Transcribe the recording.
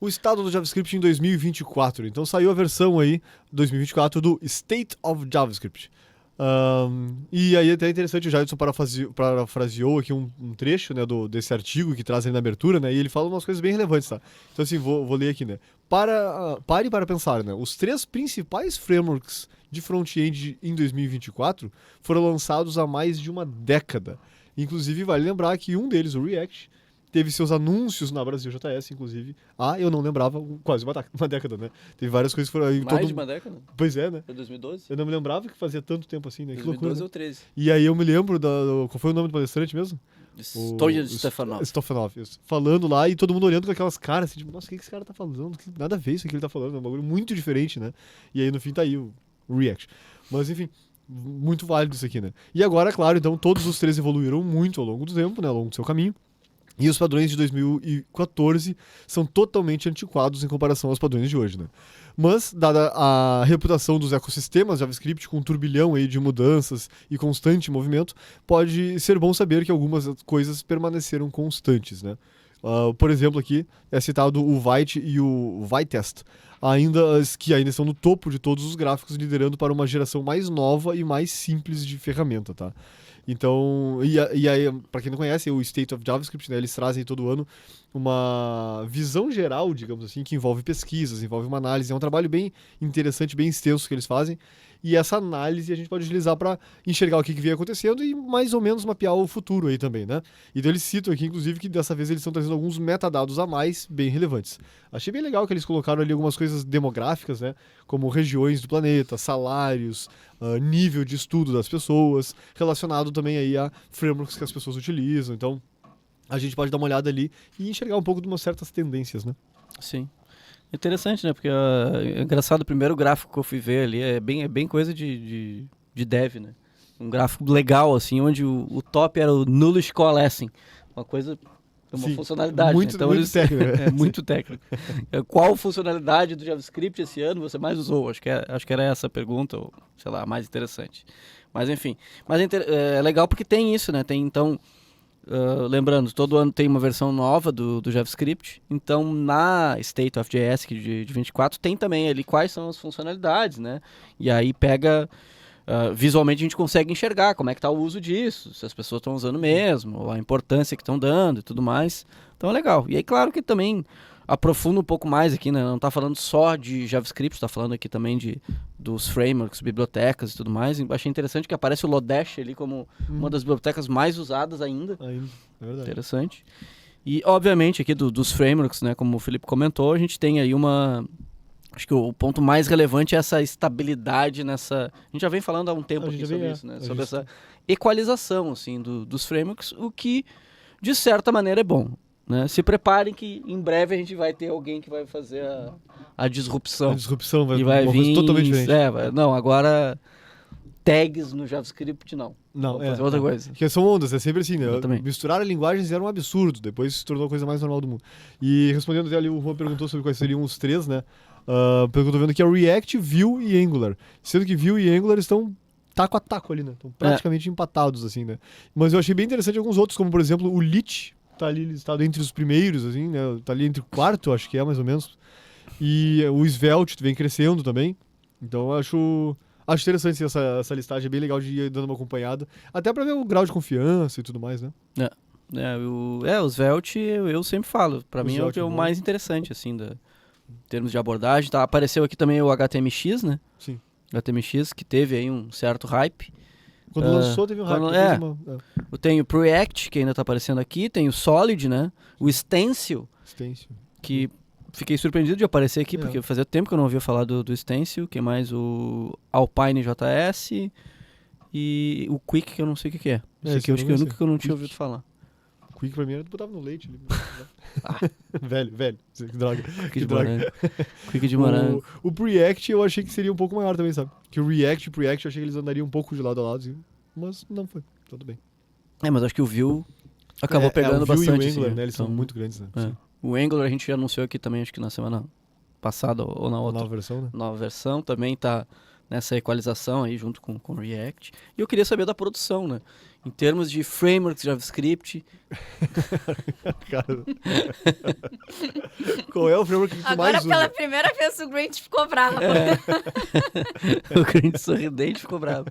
o estado do JavaScript em 2024. Então saiu a versão aí, 2024, do State of JavaScript. E aí até é interessante, o Jadson parafraseou aqui um trecho, né, desse artigo que traz aí na abertura, né, e ele fala umas coisas bem relevantes, tá? Então assim, vou ler aqui, né. Pare para pensar, né, os 3 principais frameworks de front-end em 2024 foram lançados há mais de uma década. Inclusive, vale lembrar que um deles, o React, teve seus anúncios na Brasil.js, inclusive. Eu não lembrava, quase uma década, né? Teve várias coisas que foram... Mais de uma década? Pois é, né? Foi 2012? Eu não me lembrava que fazia tanto tempo assim, né? 2012 que loucura, né? ou 13. E aí eu me lembro qual foi o nome do palestrante mesmo? Stoyan Stefanov. Stefanov, isso. Falando lá e todo mundo olhando com aquelas caras, assim, tipo, nossa, o que esse cara tá falando? Nada a ver isso que ele tá falando, é um bagulho muito diferente, né? E aí no fim tá aí o React. Mas enfim, muito válido isso aqui, né? E agora, claro, então todos os 3 evoluíram muito ao longo do tempo, né? Ao longo do seu caminho. E os padrões de 2014 são totalmente antiquados em comparação aos padrões de hoje, né? Mas, dada a reputação dos ecossistemas JavaScript com um turbilhão aí de mudanças e constante movimento, pode ser bom saber que algumas coisas permaneceram constantes, né? Por exemplo, aqui é citado o Vite e o Vitest, que ainda estão no topo de todos os gráficos, liderando para uma geração mais nova e mais simples de ferramenta, tá? Então, e aí, para quem não conhece, o State of JavaScript, né, eles trazem todo ano uma visão geral, digamos assim, que envolve pesquisas, envolve uma análise. É um trabalho bem interessante, bem extenso que eles fazem. E essa análise a gente pode utilizar para enxergar o que vem acontecendo e mais ou menos mapear o futuro aí também, né? Então eles citam aqui, inclusive, que dessa vez eles estão trazendo alguns metadados a mais bem relevantes. Achei bem legal que eles colocaram ali algumas coisas demográficas, né? Como regiões do planeta, salários, nível de estudo das pessoas, relacionado também aí a frameworks que as pessoas utilizam. Então, a gente pode dar uma olhada ali e enxergar um pouco de umas certas tendências, né? Sim. Interessante, né? Porque é engraçado, o primeiro gráfico que eu fui ver ali é bem coisa de dev, né? Um gráfico legal, assim, onde o top era o Nullish Coalescing. Uma coisa, uma Sim, funcionalidade. muito, né? Então, muito técnico. É muito técnico. Qual funcionalidade do JavaScript esse ano você mais usou? Acho que era essa a pergunta, ou sei lá, a mais interessante. Mas enfim. Mas é legal porque tem isso, né? Tem então... lembrando, todo ano tem uma versão nova do JavaScript, então na State of JS de 24 tem também ali quais são as funcionalidades, né? E aí pega, visualmente a gente consegue enxergar como é que está o uso disso, se as pessoas estão usando mesmo, a importância que estão dando e tudo mais. Então é legal. E aí claro que também aprofunda um pouco mais aqui, né? Não está falando só de JavaScript, está falando aqui também dos frameworks, bibliotecas e tudo mais. Achei interessante que aparece o Lodash ali como uma das bibliotecas mais usadas ainda. É verdade. Interessante. E, obviamente, aqui dos frameworks, né? Como o Felipe comentou, a gente tem aí acho que o ponto mais relevante é essa estabilidade nessa... A gente já vem falando há um tempo aqui sobre isso, né? Sobre essa equalização, assim, dos frameworks, o que, de certa maneira, é bom. Né? Se preparem que em breve a gente vai ter alguém que vai fazer a disrupção. A disrupção vai vir totalmente diferente. Não, agora tags no JavaScript não. Não, vamos fazer outra coisa. Porque são ondas, é sempre assim, né? Exatamente. Misturar linguagens era um absurdo, depois se tornou a coisa mais normal do mundo. E respondendo até ali, o Juan perguntou sobre quais seriam os 3, né? Pelo que eu tô vendo aqui é o React, Vue e Angular. Sendo que Vue e Angular estão taco a taco ali, né? Estão praticamente empatados, assim, né? Mas eu achei bem interessante alguns outros, como por exemplo o Lit, tá ali listado entre os primeiros, assim, né? Tá ali entre o quarto, acho que é, mais ou menos. E o Svelte vem crescendo também. Então eu acho interessante essa listagem, é bem legal de ir dando uma acompanhada. Até pra ver o grau de confiança e tudo mais, né? O Svelte eu sempre falo. Pra mim Svelte é o mais interessante, assim, em termos de abordagem. Tá? Apareceu aqui também o HTMX, né? Sim. HTMX, que teve aí um certo hype. Quando lançou, teve um hype. Tem o Preact, que ainda tá aparecendo aqui. Tem o Solid, né? O Stencil. Que fiquei surpreendido de aparecer aqui, porque fazia tempo que eu não ouvia falar do Stencil. Que mais? O Alpine JS. E o Quick, que eu não sei o que é. Esse aqui eu acho que eu nunca não tinha ouvido falar. Quick pra mim era que botava no leite ali. velho. Que droga. Quick de morango. O Preact eu achei que seria um pouco maior também, sabe? Que o React e o Preact eu achei que eles andariam um pouco de lado a lado, assim, mas não foi. Tudo bem. Mas acho que o Vue acabou pegando bastante. O Vue e o Angular, assim, né? Eles são muito grandes, né? O Angular a gente já anunciou aqui também, acho que na semana passada ou na outra. Nova versão, né? Nova versão também tá nessa equalização aí junto com o React. E eu queria saber da produção, né? Em termos de frameworks de JavaScript, Cara. Qual é o framework que tu Agora, mais pela usa? primeira vez, o Grinch ficou bravo. o cliente sorridente ficou bravo.